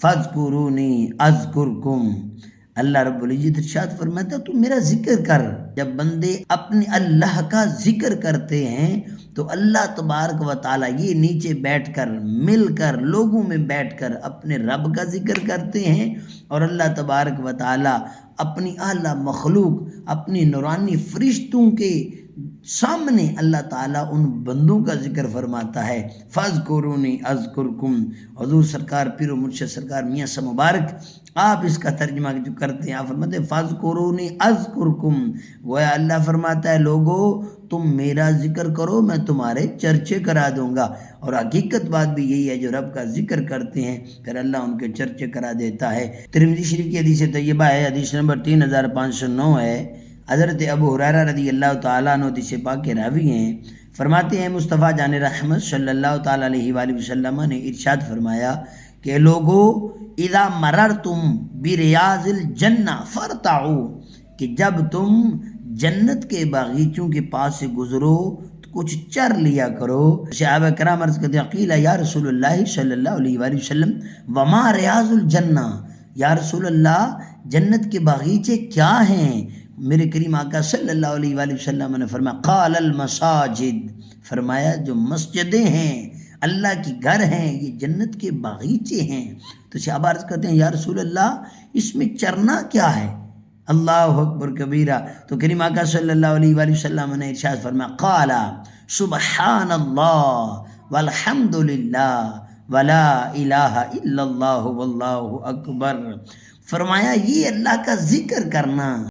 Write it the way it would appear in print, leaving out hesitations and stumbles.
فاذکرونی اذکرکم، اللہ رب العزت ارشاد فرماتا ہے تو میرا ذکر کر۔ جب بندے اپنے اللہ کا ذکر کرتے ہیں تو اللہ تبارک و تعالیٰ یہ نیچے بیٹھ کر مل کر لوگوں میں بیٹھ کر اپنے رب کا ذکر کرتے ہیں، اور اللہ تبارک و تعالیٰ اپنی اعلیٰ مخلوق اپنی نورانی فرشتوں کے سامنے اللہ تعالیٰ ان بندوں کا ذکر فرماتا ہے۔ فاذکرونی اذکرکم، حضور سرکار پیر و مرشد سرکار میاں صاحب مبارک آپ اس کا ترجمہ جو کرتے ہیں، آپ فرماتے ہیں فاذکرونی اذکرکم، گویا اللہ فرماتا ہے لوگو تم میرا ذکر کرو میں تمہارے چرچے کرا دوں گا، اور حقیقت بات بھی یہی ہے جو رب کا ذکر کرتے ہیں پھر اللہ ان کے چرچے کرا دیتا ہے۔ ترمذی شریف کی حدیث طیبہ ہے، حدیث نمبر 3509 ہے۔ حضرت ابو ہریرہ رضی اللہ تعالیٰ عنہ حدیث پاک کے راوی ہیں، فرماتے ہیں مصطفیٰ جان رحمت صلی اللہ تعالیٰ علیہ وآلہ وسلم نے ارشاد فرمایا کہ لوگو اذا مررتم بریاض الجنہ فارتعوا، کہ جب تم جنت کے باغیچوں کے پاس سے گزرو تو کچھ چر لیا کرو۔ صحابہ کرام عرض کرتے ہیں قیل یا رسول اللہ صلی اللہ علیہ وآلہ وسلم وما ریاض الجنہ، یا رسول اللہ جنت کے باغیچے کیا ہیں؟ میرے کریم آقا صلی اللہ علیہ وآلہ وسلم نے فرمایا قال المساجد، فرمایا جو مسجدیں ہیں اللہ کی گھر ہیں یہ جنت کے باغیچے ہیں۔ تو صحابہ عرض کرتے ہیں یا رسول اللہ اس میں چرنا کیا ہے؟ اللہ اکبر کبیرہ، تو کریم آقا صلی اللہ علیہ وآلہ وسلم نے ارشاد فرمایا قال سبحان اللہ والحمد للہ ولا الہ الا اللہ واللہ اکبر، فرمایا یہ اللہ کا ذکر کرنا